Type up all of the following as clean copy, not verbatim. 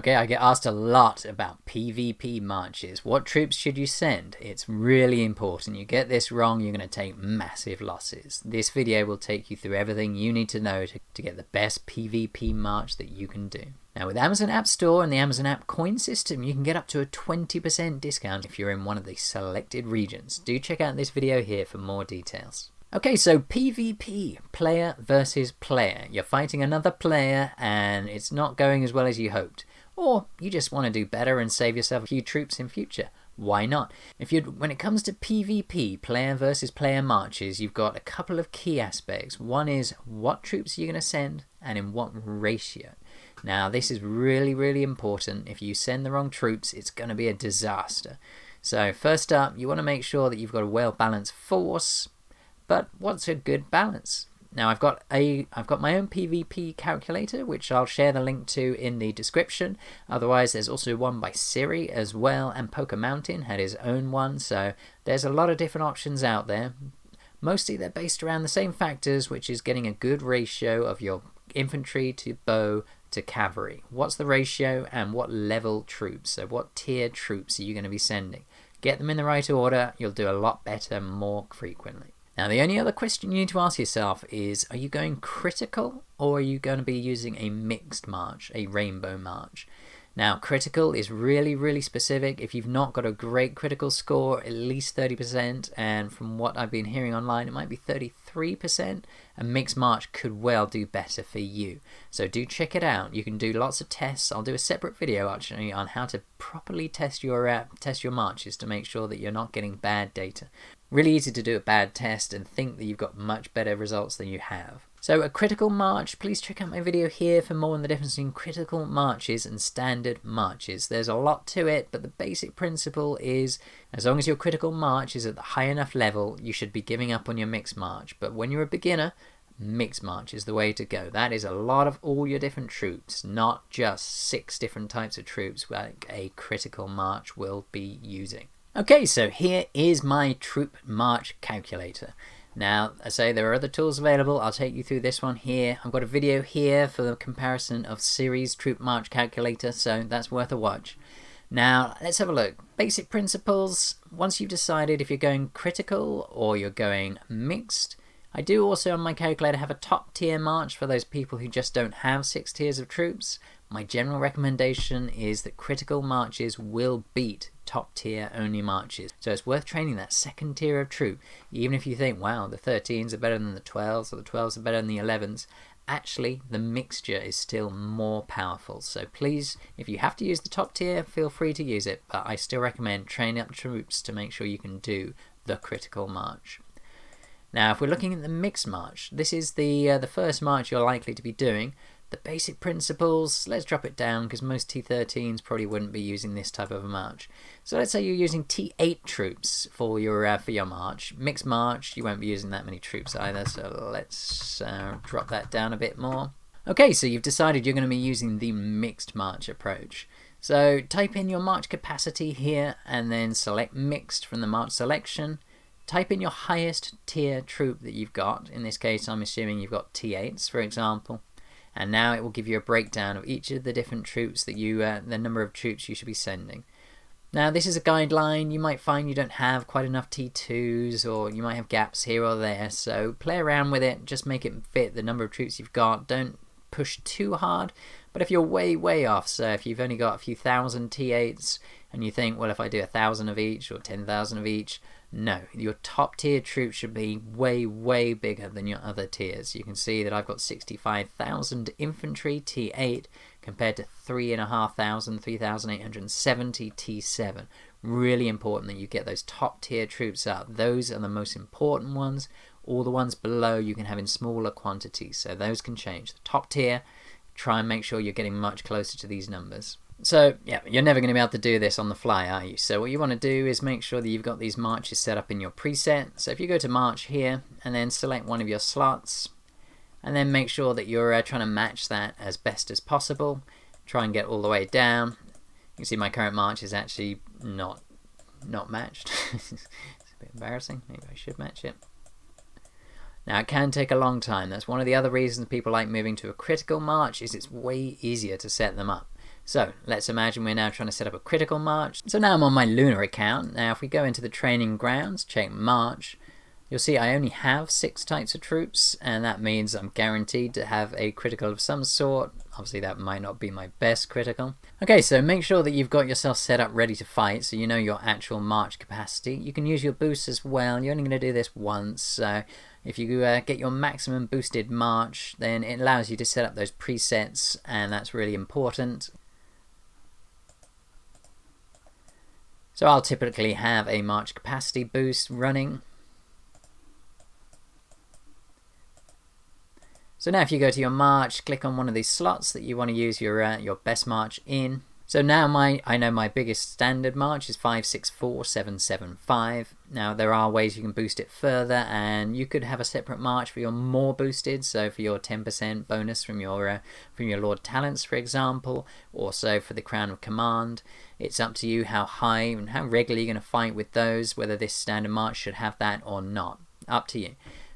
Okay, I get asked a lot about PvP marches. What troops should you send? It's really important. You get this wrong, you're going to take massive losses. This video will take you through everything you need to know to get the best PvP march that you can do. Now with Amazon App Store and the Amazon App Coin system, you can get up to a 20% discount if you're in one of the selected regions. Do check out this video here for more details. Okay, so PvP, player versus player. You're fighting another player and it's not going as well as you hoped. Or you just want to do better and save yourself a few troops in future. Why not? When it comes to PvP, player versus player marches, you've got a couple of key aspects. One is what troops you're going to send and in what ratio. Now this is really, really important. If you send the wrong troops, it's going to be a disaster. So first up, you want to make sure that you've got a well-balanced force. But what's a good balance? Now I've got my own PvP calculator, which I'll share the link to in the description. Otherwise there's also one by Siri as well, and Poker Mountain had his own one, so there's a lot of different options out there. Mostly they're based around the same factors, which is getting a good ratio of your infantry to bow to cavalry. What's the ratio and what level troops? So what tier troops are you going to be sending? Get them in the right order, you'll do a lot better more frequently. Now the only other question you need to ask yourself is, are you going critical or are you going to be using a mixed march, a rainbow march? Now critical is really, really specific. If you've not got a great critical score, at least 30%, and from what I've been hearing online it might be 33%, a mixed march could well do better for you. So do check it out. You can do lots of tests. I'll do a separate video actually on how to properly test your marches to make sure that you're not getting bad data. Really easy to do a bad test and think that you've got much better results than you have. So a critical march, please check out my video here for more on the difference between critical marches and standard marches. There's a lot to it, but the basic principle is as long as your critical march is at the high enough level, you should be giving up on your mixed march. But when you're a beginner, mixed march is the way to go. That is a lot of all your different troops, not just 6 different types of troops like a critical march will be using. Okay, so here is my troop march calculator. Now, I say there are other tools available. I'll take you through this one here. I've got a video here for the comparison of Siri's troop march calculator, so that's worth a watch. Now, let's have a look. Basic principles. Once you've decided if you're going critical or you're going mixed, I do also on my calculator have a top tier march for those people who just don't have 6 tiers of troops. My general recommendation is that critical marches will beat top tier only marches. So it's worth training that second tier of troop. Even if you think, wow, the 13s are better than the 12s or the 12s are better than the 11s, actually the mixture is still more powerful. So please, if you have to use the top tier, feel free to use it, but I still recommend training up troops to make sure you can do the critical march. Now if we're looking at the mixed march, this is the first march you're likely to be doing. The basic principles, let's drop it down because most T13s probably wouldn't be using this type of a march. So let's say you're using T8 troops for your march. Mixed march, you won't be using that many troops either, so let's drop that down a bit more. Okay, so you've decided you're going to be using the mixed march approach. So type in your march capacity here and then select mixed from the march selection. Type in your highest tier troop that you've got. In this case I'm assuming you've got T8s for example. And now it will give you a breakdown of each of the different troops that the number of troops you should be sending. Now this is a guideline. You might find you don't have quite enough T2s or you might have gaps here or there. So play around with it. Just make it fit the number of troops you've got. Don't push too hard. But if you're way off, so if you've only got a few thousand T8s and you think, well, if I do 1,000 of each or 10,000 of each, no, your top tier troops should be way bigger than your other tiers. You can see that I've got 65,000 infantry T8 compared to 3,870 T7. Really important that you get those top tier troops up. Those are the most important ones. All the ones below you can have in smaller quantities, so those can change. The top tier, try and make sure you're getting much closer to these numbers. So yeah, you're never going to be able to do this on the fly, are you? So what you want to do is make sure that you've got these marches set up in your preset. So if you go to march here and then select one of your slots and then make sure that you're trying to match that as best as possible. Try and get all the way down. You can see my current march is actually not matched. It's a bit embarrassing. Maybe I should match it. Now it can take a long time. That's one of the other reasons people like moving to a critical march, is it's way easier to set them up. So let's imagine we're now trying to set up a critical march. So now I'm on my Lunar account. Now if we go into the training grounds, check March, you'll see I only have 6 types of troops, and that means I'm guaranteed to have a critical of some sort. Obviously that might not be my best critical. Okay, so make sure that you've got yourself set up ready to fight, so you know your actual march capacity. You can use your boosts as well. You're only going to do this once, so if you get your maximum boosted march, then it allows you to set up those presets, and that's really important. So I'll typically have a march capacity boost running. So now if you go to your march, click on one of these slots that you want to use your best march in. So now I know my biggest standard march is 564775. Now there are ways you can boost it further, and you could have a separate march for your more boosted, so for your 10% bonus from your Lord Talents, for example, also for the Crown of Command. It's up to you how high and how regularly you're going to fight with those, whether this standard march should have that or not. Up to you.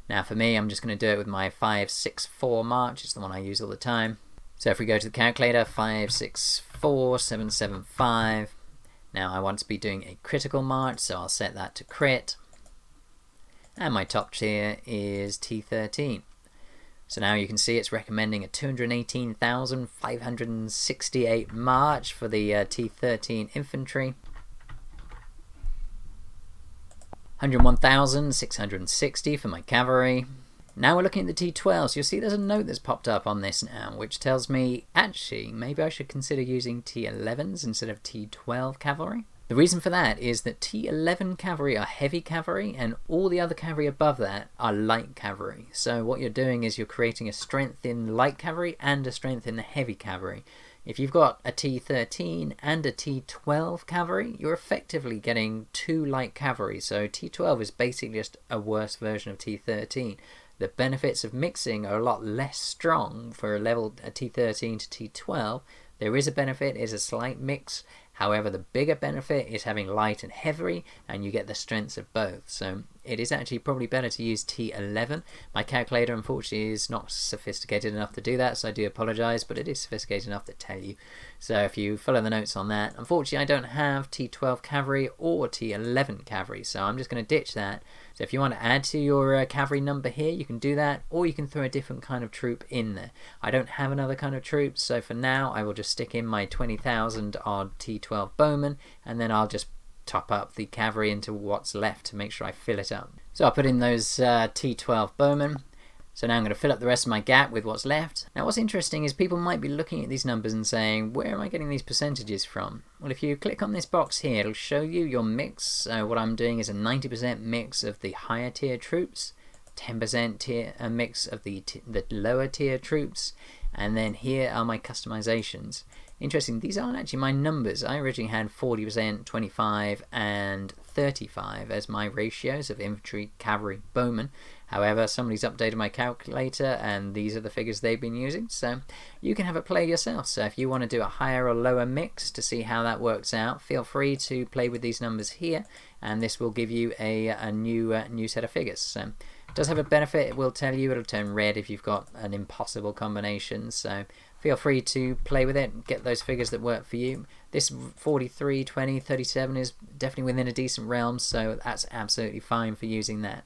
Now for me, I'm just going to do it with my 564 march. It's the one I use all the time. So if we go to the calculator, 564775. Now I want to be doing a critical march, so I'll set that to crit. And my top tier is T13. So now you can see it's recommending a 218,568 march for the T13 Infantry. 101,660 for my Cavalry. Now we're looking at the T12s. You'll see there's a note that's popped up on this now, which tells me, actually, maybe I should consider using T11s instead of T12 Cavalry. The reason for that is that T11 Cavalry are heavy cavalry, and all the other cavalry above that are light cavalry. So what you're doing is you're creating a strength in light cavalry and a strength in the heavy cavalry. If you've got a T13 and a T12 cavalry, you're effectively getting 2 light cavalry. So T12 is basically just a worse version of T13. The benefits of mixing are a lot less strong for a T13 to T12. There is a benefit, it's a slight mix. However, the bigger benefit is having light and heavy, and you get the strengths of both. So it is actually probably better to use T11. My calculator, unfortunately, is not sophisticated enough to do that, so I do apologise, but it is sophisticated enough to tell you. So if you follow the notes on that, unfortunately, I don't have T12 Cavalry or T11 Cavalry, so I'm just going to ditch that. So if you want to add to your cavalry number here, you can do that, or you can throw a different kind of troop in there. I don't have another kind of troop, so for now I will just stick in my 20,000 odd T12 Bowmen, and then I'll just top up the cavalry into what's left to make sure I fill it up. So I'll put in those T12 Bowmen. So now I'm going to fill up the rest of my gap with what's left. Now what's interesting is people might be looking at these numbers and saying, where am I getting these percentages from? Well, if you click on this box here, it'll show you your mix. So what I'm doing is a 90% mix of the higher tier troops, 10% a mix of the lower tier troops, and then here are my customizations. Interesting, these aren't actually my numbers. I originally had 40%, 25 and 35 as my ratios of infantry, cavalry, bowmen. However, somebody's updated my calculator and these are the figures they've been using, so you can have a play yourself. So if you want to do a higher or lower mix to see how that works out, feel free to play with these numbers here, and this will give you a new set of figures. So it does have a benefit. It will tell you, it'll turn red if you've got an impossible combination, so feel free to play with it and get those figures that work for you. This 43, 20, 37 is definitely within a decent realm, so that's absolutely fine for using that.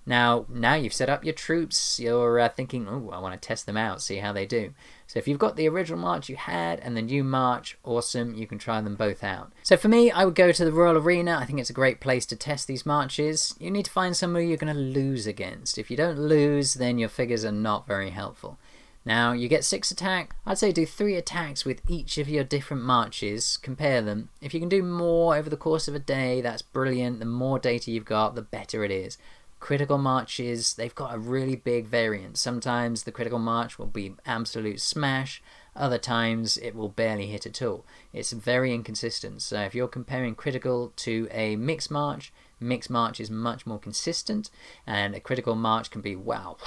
Now you've set up your troops, you're thinking, oh, I want to test them out, see how they do. So if you've got the original march you had and the new march, awesome, you can try them both out. So for me, I would go to the Royal Arena. I think it's a great place to test these marches. You need to find somebody you're going to lose against. If you don't lose, then your figures are not very helpful. Now you get 6 attack. I'd say do 3 attacks with each of your different marches, compare them. If you can do more over the course of a day, that's brilliant. The more data you've got, the better it is. Critical marches, they've got a really big variance. Sometimes the critical march will be absolute smash, other times it will barely hit at all. It's very inconsistent, so if you're comparing critical to a mixed march is much more consistent, and a critical march can be wow.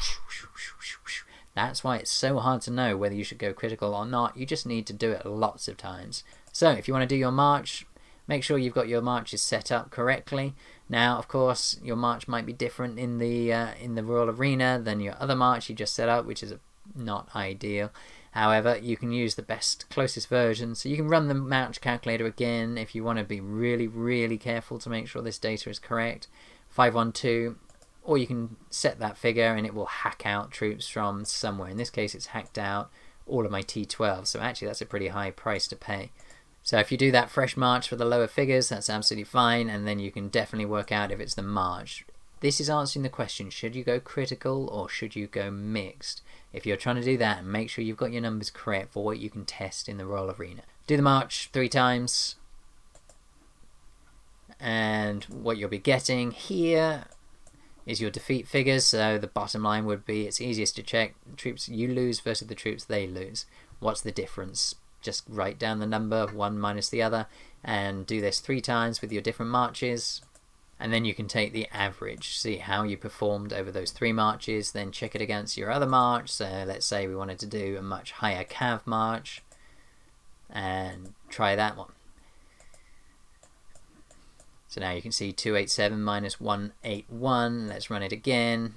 That's why it's so hard to know whether you should go critical or not. You just need to do it lots of times. So if you want to do your march, make sure you've got your marches set up correctly. Now, of course, your march might be different in the Royal Arena than your other march you just set up, which is not ideal. However, you can use the closest version, so you can run the march calculator again if you want to be really careful to make sure this data is correct. 512, or you can set that figure and it will hack out troops from somewhere. In this case, it's hacked out all of my T12, so actually that's a pretty high price to pay. So if you do that fresh march for the lower figures, that's absolutely fine, and then you can definitely work out if it's the march. This is answering the question, should you go critical or should you go mixed? If you're trying to do that, make sure you've got your numbers correct for what you can test in the Royal Arena. Do the march 3 times, and what you'll be getting here is your defeat figures. So the bottom line would be, it's easiest to check troops you lose versus the troops they lose. What's the difference? Just write down the number, one minus the other, and do this 3 times with your different marches. And then you can take the average, see how you performed over those 3 marches, then check it against your other march. So let's say we wanted to do a much higher cav march, and try that one. So now you can see 287 minus 181. Let's run it again.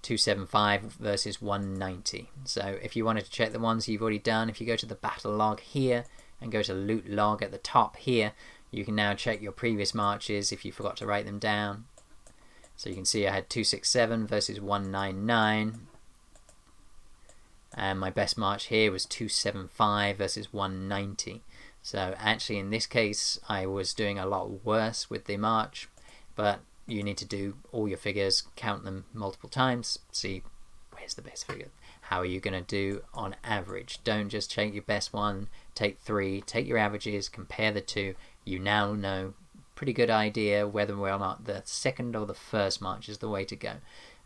275 versus 190. So if you wanted to check the ones you've already done, if you go to the battle log here and go to loot log at the top here, you can now check your previous marches if you forgot to write them down. So you can see I had 267 versus 199, and my best march here was 275 versus 190. So actually in this case I was doing a lot worse with the march, but you need to do all your figures, count them multiple times, see where's the best figure. How are you going to do on average? Don't just take your best one, take 3, take your averages, compare the 2. You now know pretty good idea whether or not the second or the first march is the way to go.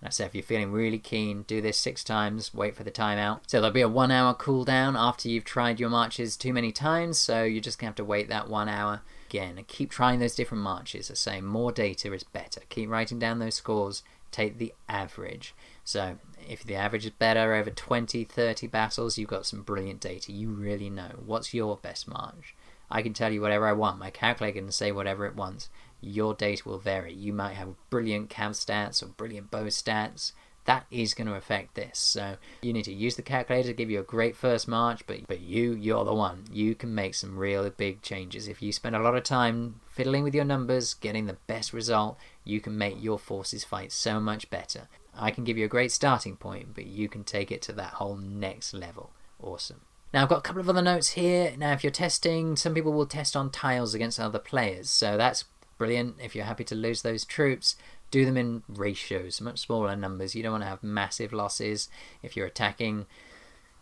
And I said, if you're feeling really keen, do this 6 times, wait for the timeout. So there'll be a 1 hour cooldown after you've tried your marches too many times, so you're just going to have to wait that 1 hour. Again, and keep trying those different marches. I say more data is better. Keep writing down those scores, take the average. So if the average is better over 20, 30 battles, you've got some brilliant data. You really know what's your best march. I can tell you whatever I want. My calculator can say whatever it wants. Your data will vary. You might have brilliant cav stats or brilliant bow stats. That is going to affect this. So you need to use the calculator to give you a great first march, but you're the one. You can make some real big changes. If you spend a lot of time fiddling with your numbers, getting the best result, you can make your forces fight so much better. I can give you a great starting point, but you can take it to that whole next level. Awesome. Now I've got a couple of other notes here. Now if you're testing, some people will test on tiles against other players, so that's brilliant. If you're happy to lose those troops, do them in ratios, much smaller numbers. You don't want to have massive losses if you're attacking.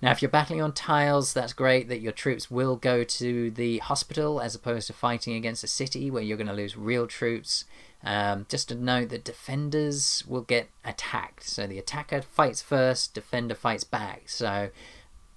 Now if you're battling on tiles, that's great that your troops will go to the hospital as opposed to fighting against a city where you're going to lose real troops. Just to note that defenders will get attacked, so the attacker fights first, defender fights back. So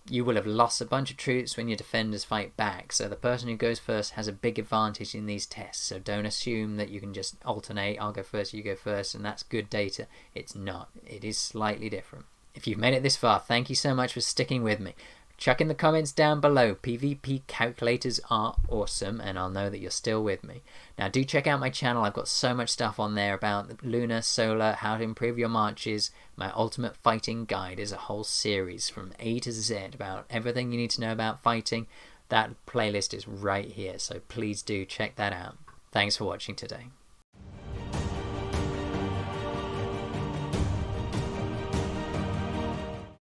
you will have lost a bunch of troops when your defenders fight back, so the person who goes first has a big advantage in these tests. So don't assume that you can just alternate, I'll go first, you go first, and that's good data. It's not. It is slightly different. If you've made it this far, thank you so much for sticking with me. Chuck in the comments down below. PvP calculators are awesome, and I'll know that you're still with me. Now do check out my channel. I've got so much stuff on there about Lunar, Solar, how to improve your marches. My ultimate fighting guide is a whole series from A to Z about everything you need to know about fighting. That playlist is right here, so please do check that out. Thanks for watching today.